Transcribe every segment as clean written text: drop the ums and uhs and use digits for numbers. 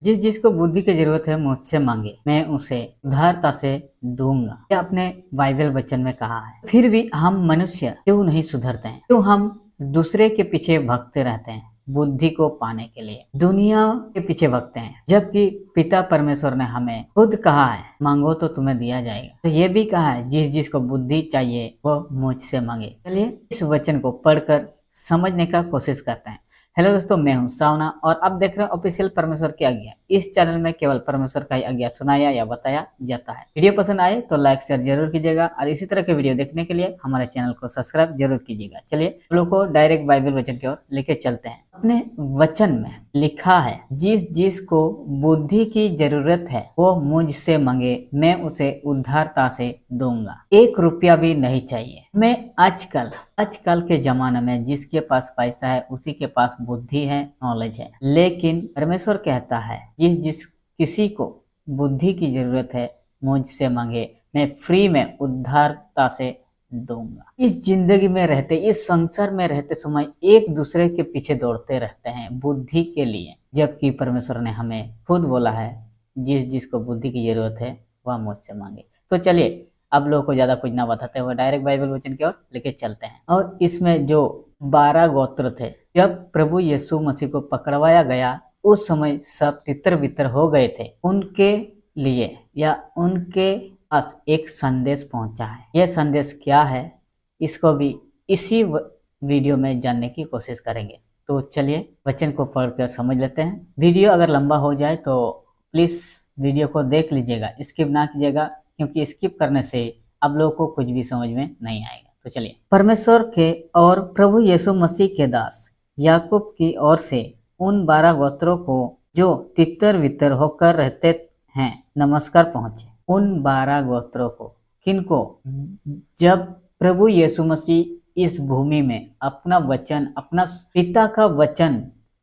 जिस जिसको बुद्धि की जरूरत है मुझसे मांगे, मैं उसे उदारता से दूंगा। यह अपने बाइबल वचन में कहा है। फिर भी हम मनुष्य क्यों नहीं सुधरते हैं? क्यों हम दूसरे के पीछे भागते रहते हैं बुद्धि को पाने के लिए, दुनिया के पीछे भागते हैं, जबकि पिता परमेश्वर ने हमें खुद कहा है मांगो तो तुम्हें दिया जाएगा। तो ये भी कहा है जिस जिसको बुद्धि चाहिए वो मुझसे मांगे। चलिए इस वचन को पढ़कर समझने का कोशिश करते हैं। हेलो दोस्तों, मैं हूं सावना और आप देख रहे हैं ऑफिशियल परमेश्वर की आज्ञा। इस चैनल में केवल परमेश्वर का ही आज्ञा सुनाया या बताया जाता है। वीडियो पसंद आए तो लाइक शेयर जरूर कीजिएगा और इसी तरह के वीडियो देखने के लिए हमारे चैनल को सब्सक्राइब जरूर कीजिएगा। चलिए हम लोग को डायरेक्ट बाइबल वचन की ओर लेके चलते हैं। अपने वचन में लिखा है जिस जिसको बुद्धि की जरूरत है वो मुझसे मांगे, मैं उसे उदारता से दूंगा। 1 रुपया भी नहीं चाहिए। मैं आजकल के जमाने में जिसके पास पैसा है उसी के पास बुद्धि है, नॉलेज है, लेकिन परमेश्वर कहता है जिस किसी को बुद्धि की जरूरत है मुझसे मांगे, मैं फ्री में उदारता से दूंगा। इस जिंदगी में रहते, इस संसार में रहते समय एक दूसरे के पीछे दौड़ते रहते हैं बुद्धि के लिए, जबकि परमेश्वर ने हमें खुद बोला है जिस जिसको बुद्धि की जरूरत है वह मुझसे मांगे। तो चलिए अब लोगों को ज्यादा कुछ ना बताते हुए डायरेक्ट बाइबल वचन की ओर लेके चलते हैं। और इसमें जो 12 गोत्र थे, जब प्रभु यीशु मसीह को पकड़वाया गया उस समय सब तितर बितर हो गए थे। उनके लिए या उनके पास एक संदेश पहुंचा है। यह संदेश क्या है इसको भी इसी वीडियो में जानने की कोशिश करेंगे। तो चलिए वचन को पढ़कर समझ लेते हैं। वीडियो अगर लंबा हो जाए तो प्लीज वीडियो को देख लीजिएगा, स्किप ना कीजिएगा, क्योंकि स्किप करने से आप लोगों को कुछ भी समझ में नहीं आएगा। तो चलिए, परमेश्वर के और प्रभु यीशु मसीह के दास याकूब की ओर से उन 12 गोत्रों को जो तितर बितर होकर रहते हैं नमस्कार पहुंचे। उन 12 गोत्रों को, किनको? जब प्रभु यीशु मसीह इस भूमि में अपना वचन, अपना पिता का वचन,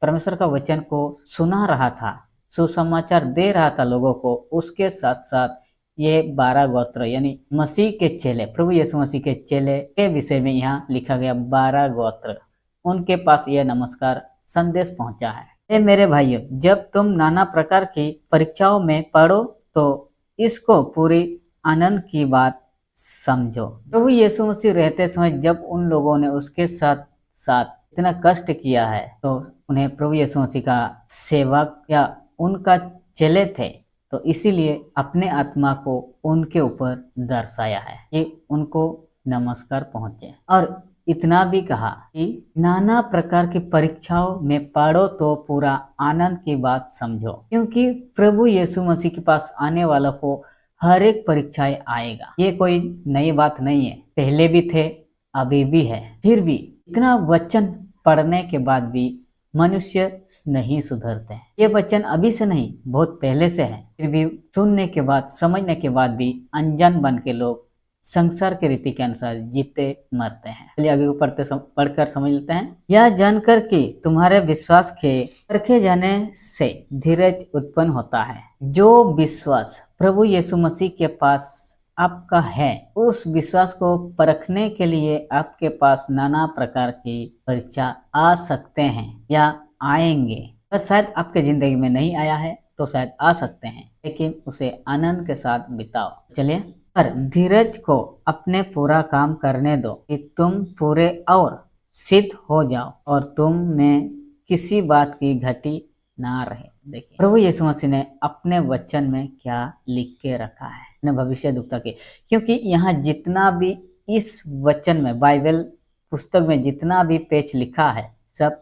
परमेश्वर का वचन को सुना रहा था, सुसमाचार दे रहा था लोगों को, उसके साथ साथ ये 12 गोत्र यानी मसीह के चेले, प्रभु यीशु मसीह के चेले के विषय में यहाँ लिखा गया 12 गोत्र, उनके पास यह नमस्कार संदेश पहुंचा है। ए मेरे भाइयों, जब तुम नाना प्रकार की परीक्षाओं में पढ़ो तो इसको पूरी आनंद की बात समझो। प्रभु यीशु मसीह रहते समय जब उन लोगों ने उसके साथ साथ इतना कष्ट किया है तो उन्हें प्रभु यीशु मसीह का सेवक या उनका चेले थे, तो इसीलिए अपने आत्मा को उनके ऊपर दर्शाया है कि उनको नमस्कार पहुंचे। और इतना भी कहा कि नाना प्रकार की परीक्षाओं में पढ़ो तो पूरा आनंद की बात समझो, क्योंकि प्रभु यीशु मसीह के पास आने वालों को हर एक परीक्षाएं आएगा। ये कोई नई बात नहीं है, पहले भी थे, अभी भी है। फिर भी इतना वचन पढ़ने के बाद भी मनुष्य नहीं सुधरते हैं। ये वचन अभी से नहीं, बहुत पहले से है, फिर भी सुनने के बाद, समझने के बाद भी अनजान बन के लोग संसार के रीति के अनुसार जीते मरते हैं। चलिए आगे पढ़कर समझ लेते हैं। यह जानकर कि तुम्हारे विश्वास के परखे जाने से धीरज उत्पन्न होता है। जो विश्वास प्रभु यीशु मसीह के पास आपका है, उस विश्वास को परखने के लिए आपके पास नाना प्रकार की परीक्षा आ सकते हैं या आएंगे। और शायद आपके जिंदगी में नहीं आया है तो शायद आ सकते हैं, लेकिन उसे आनंद के साथ बिताओ। चलिए, पर धीरज को अपने पूरा काम करने दो कि तुम पूरे और सिद्ध हो जाओ और तुम में किसी बात की घटी ना रहे। देखिए प्रभु यीशु मसीह ने अपने वचन में क्या लिख के रखा है, अपने भविष्य दुखता के, क्योंकि यहाँ जितना भी इस वचन में, बाइबल पुस्तक में जितना भी पेज लिखा है, सब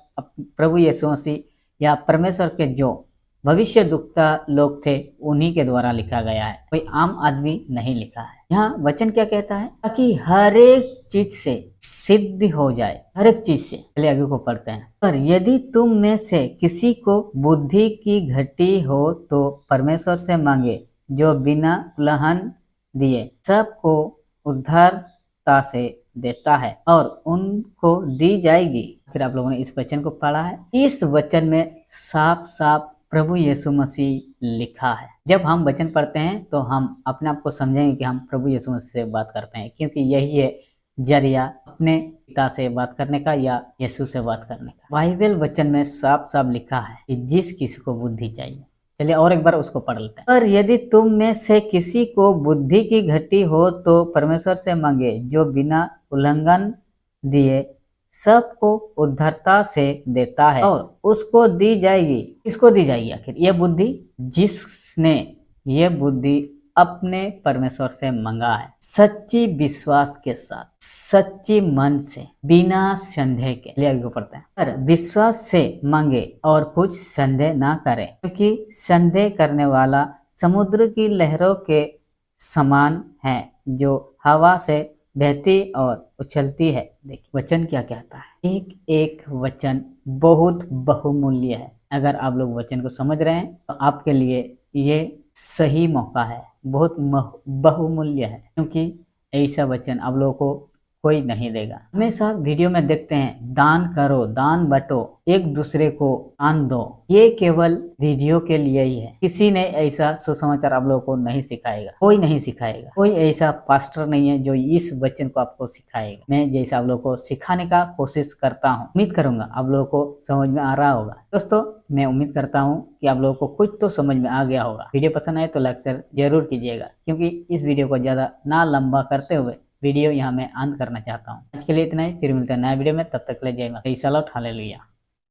प्रभु यीशु मसीह या परमेश्वर के जो भविष्य दुखता लोग थे उन्हीं के द्वारा लिखा गया है, कोई आम आदमी नहीं लिखा है। यहाँ वचन क्या कहता है? ताकि हर एक चीज से सिद्ध हो जाए, हर एक चीज से। चलिए आगे को पढ़ते हैं। पर यदि तुम में से किसी को बुद्धि की घटी हो तो परमेश्वर से मांगे, जो बिना उल्लंघन दिए सबको उदारता से देता है और उनको दी जाएगी। फिर आप लोगों ने इस वचन को पढ़ा है। इस वचन में साफ साफ प्रभु यीशु मसीह लिखा है। जब हम वचन पढ़ते हैं तो हम अपने आप को समझेंगे कि हम प्रभु यीशु मसीह से बात करते हैं, क्योंकि यही है जरिया अपने पिता से बात करने का या यीशु से बात करने का। बाइबल वचन में साफ साफ लिखा है कि जिस किसी को बुद्धि चाहिए चलिए और एक बार उसको पढ़ लेते हैं। पर यदि तुम में से किसी को बुद्धि की घटी हो तो परमेश्वर से मांगे, जो बिना उल्लंघन दिए सबको उद्धरता से देता है और उसको दी जाएगी। किसको दी जाएगी आखिर यह बुद्धि? जिसने यह बुद्धि अपने परमेश्वर से मंगा है, सच्ची विश्वास के साथ, सच्ची मन से, बिना संदेह के। ले आगे पढ़ते हैं। पर विश्वास से मांगे और कुछ संदेह ना करे, क्योंकि संदेह करने वाला समुद्र की लहरों के समान है, जो हवा से बहती और उछलती है। देखिए वचन क्या कहता है, एक एक वचन बहुत बहुमूल्य है। अगर आप लोग वचन को समझ रहे हैं तो आपके लिए ये सही मौका है, बहुत बहुमूल्य है, क्योंकि ऐसा वचन आप लोगों को कोई नहीं देगा। हमेशा वीडियो में देखते हैं दान करो, दान बटो, एक दूसरे को दान दो, ये केवल वीडियो के लिए ही है। किसी ने ऐसा सुसमाचार आप लोगों को नहीं सिखाएगा, कोई नहीं सिखाएगा। कोई ऐसा पास्टर नहीं है जो इस वचन को आपको सिखाएगा। मैं जैसा आप लोगों को सिखाने का कोशिश करता हूँ, उम्मीद करूंगा आप लोगों को समझ में आ रहा होगा। दोस्तों मैं उम्मीद करता हूँ कि आप लोगों को कुछ तो समझ में आ गया होगा। वीडियो पसंद आए तो लाइक शेयर जरूर कीजिएगा, क्योंकि इस वीडियो को ज्यादा ना लंबा करते हुए वीडियो यहाँ मैं अंत करना चाहता हूँ। आज के लिए इतना ही, फिर मिलते हैं नया वीडियो में। तब तक ले जय माता दी, हालेलुया।